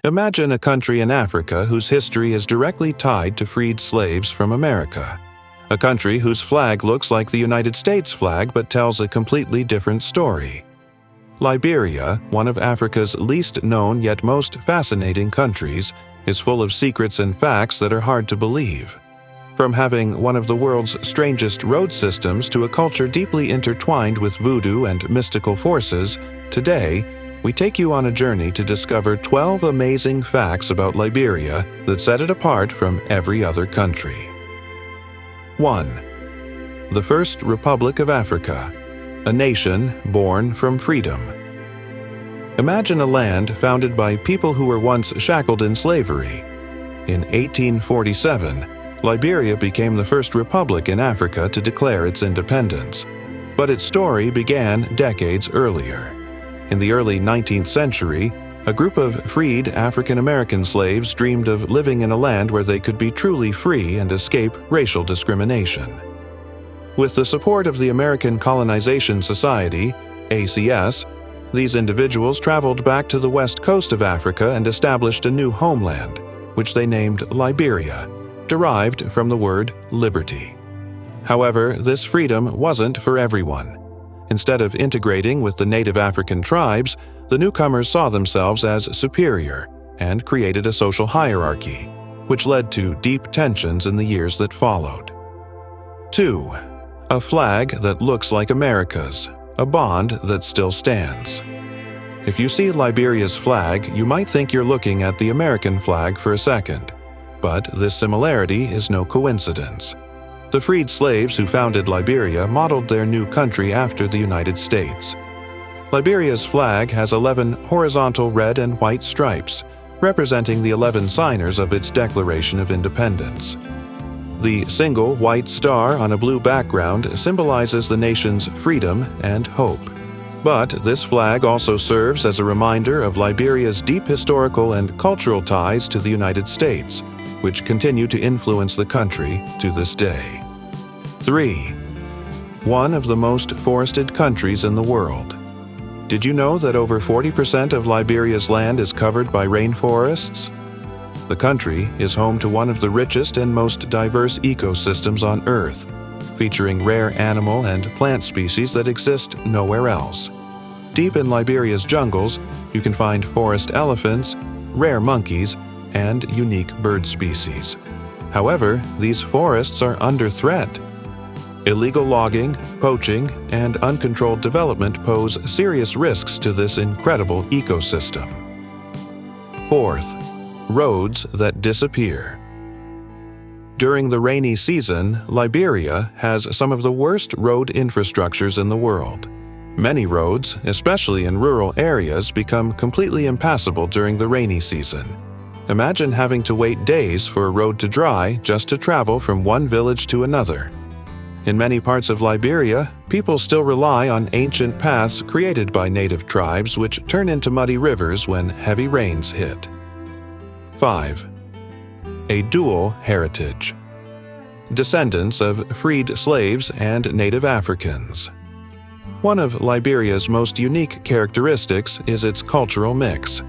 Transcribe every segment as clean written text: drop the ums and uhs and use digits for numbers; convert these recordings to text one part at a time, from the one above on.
Imagine a country in Africa whose history is directly tied to freed slaves from America. A country whose flag looks like the United States flag but tells a completely different story. Liberia, one of Africa's least known yet most fascinating countries, is full of secrets and facts that are hard to believe. From having one of the world's strangest road systems to a culture deeply intertwined with voodoo and mystical forces, today, we take you on a journey to discover 12 amazing facts about Liberia that set it apart from every other country. 1. The First Republic of Africa, a nation born from freedom. Imagine a land founded by people who were once shackled in slavery. In 1847, Liberia became the first republic in Africa to declare its independence. But its story began decades earlier. In the early 19th century, a group of freed African American slaves dreamed of living in a land where they could be truly free and escape racial discrimination. With the support of the American Colonization Society, ACS, these individuals traveled back to the west coast of Africa and established a new homeland, which they named Liberia, derived from the word liberty. However, this freedom wasn't for everyone. Instead of integrating with the native African tribes, the newcomers saw themselves as superior and created a social hierarchy, which led to deep tensions in the years that followed. 2. A flag that looks like America's, a bond that still stands. If you see Liberia's flag, you might think you're looking at the American flag for a second. But this similarity is no coincidence. The freed slaves who founded Liberia modeled their new country after the United States. Liberia's flag has 11 horizontal red and white stripes, representing the 11 signers of its Declaration of Independence. The single white star on a blue background symbolizes the nation's freedom and hope. But this flag also serves as a reminder of Liberia's deep historical and cultural ties to the United States, which continue to influence the country to this day. 3. One of the most forested countries in the world. Did you know that over 40% of Liberia's land is covered by rainforests? The country is home to one of the richest and most diverse ecosystems on Earth, featuring rare animal and plant species that exist nowhere else. Deep in Liberia's jungles, you can find forest elephants, rare monkeys, and unique bird species. However, these forests are under threat. Illegal logging, poaching, and uncontrolled development pose serious risks to this incredible ecosystem. 4. Roads that disappear. During the rainy season, Liberia has some of the worst road infrastructures in the world. Many roads, especially in rural areas, become completely impassable during the rainy season. Imagine having to wait days for a road to dry just to travel from one village to another. In many parts of Liberia, people still rely on ancient paths created by native tribes which turn into muddy rivers when heavy rains hit. 5. A dual heritage. Descendants of freed slaves and native Africans. One of Liberia's most unique characteristics is its cultural mix.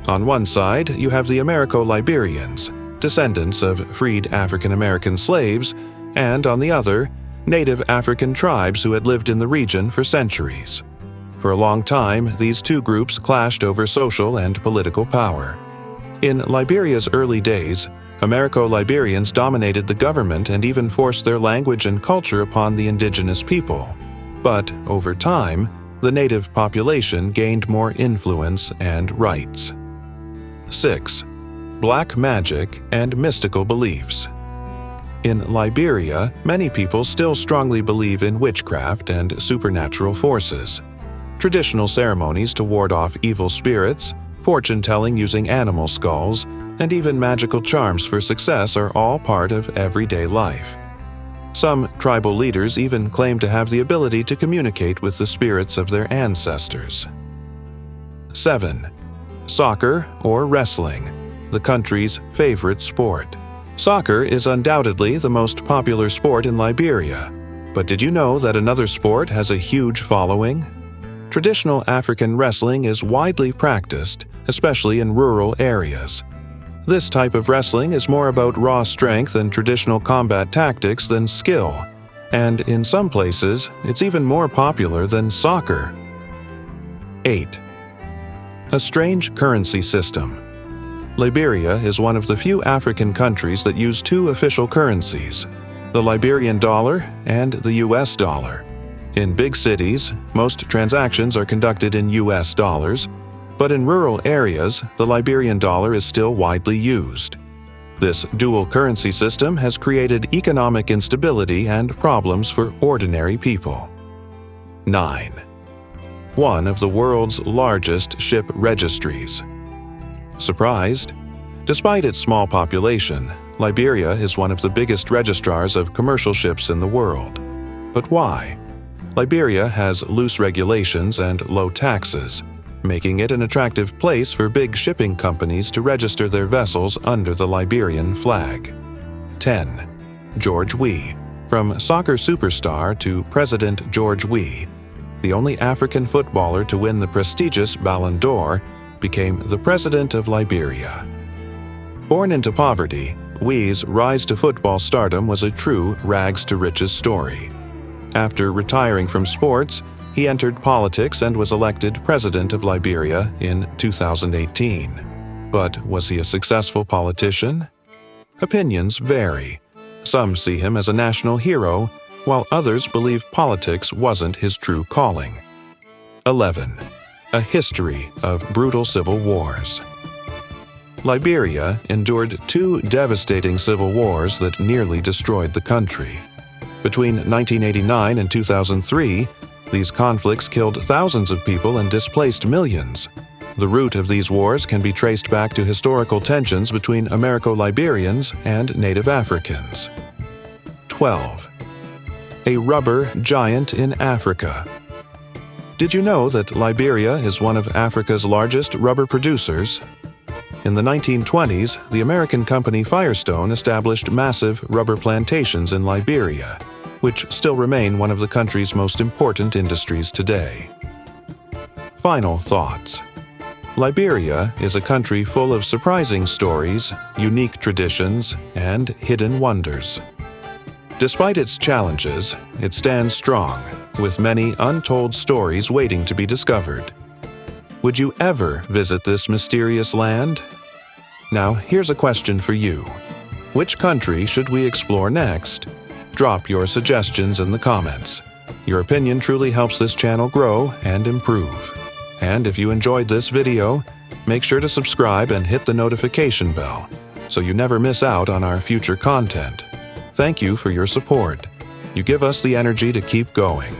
On one side, you have the Americo-Liberians, descendants of freed African American slaves, and on the other, native African tribes who had lived in the region for centuries. For a long time, these two groups clashed over social and political power. In Liberia's early days, Americo-Liberians dominated the government and even forced their language and culture upon the indigenous people. But over time, the native population gained more influence and rights. 6. Black magic and mystical beliefs. In Liberia, many people still strongly believe in witchcraft and supernatural forces. Traditional ceremonies to ward off evil spirits, fortune-telling using animal skulls, and even magical charms for success are all part of everyday life. Some tribal leaders even claim to have the ability to communicate with the spirits of their ancestors. 7. Soccer or wrestling, the country's favorite sport. Soccer is undoubtedly the most popular sport in Liberia, but did you know that another sport has a huge following? Traditional African wrestling is widely practiced, especially in rural areas. This type of wrestling is more about raw strength and traditional combat tactics than skill, and in some places, it's even more popular than soccer. 8. A strange currency system. Liberia is one of the few African countries that use two official currencies, the Liberian dollar and the US dollar. In big cities, most transactions are conducted in US dollars, but in rural areas, the Liberian dollar is still widely used. This dual currency system has created economic instability and problems for ordinary people. 9. One of the world's largest ship registries. Surprised? Despite its small population, Liberia is one of the biggest registrars of commercial ships in the world. But why? Liberia has loose regulations and low taxes, making it an attractive place for big shipping companies to register their vessels under the Liberian flag. 10. George Weah. From soccer superstar to President George Weah, the only African footballer to win the prestigious Ballon d'Or, became the president of Liberia. Born into poverty, Weah's rise to football stardom was a true rags-to-riches story. After retiring from sports, he entered politics and was elected president of Liberia in 2018. But was he a successful politician? Opinions vary. Some see him as a national hero, while others believe politics wasn't his true calling. 11. A history of brutal civil wars. Liberia endured two devastating civil wars that nearly destroyed the country. Between 1989 and 2003, these conflicts killed thousands of people and displaced millions. The root of these wars can be traced back to historical tensions between Americo-Liberians and Native Africans. 12. A rubber giant in Africa. Did you know that Liberia is one of Africa's largest rubber producers? In the 1920s, the American company Firestone established massive rubber plantations in Liberia, which still remain one of the country's most important industries today. Final thoughts. Liberia is a country full of surprising stories, unique traditions, and hidden wonders. Despite its challenges, it stands strong, with many untold stories waiting to be discovered. Would you ever visit this mysterious land? Now, here's a question for you. Which country should we explore next? Drop your suggestions in the comments. Your opinion truly helps this channel grow and improve. And if you enjoyed this video, make sure to subscribe and hit the notification bell so you never miss out on our future content. Thank you for your support. You give us the energy to keep going.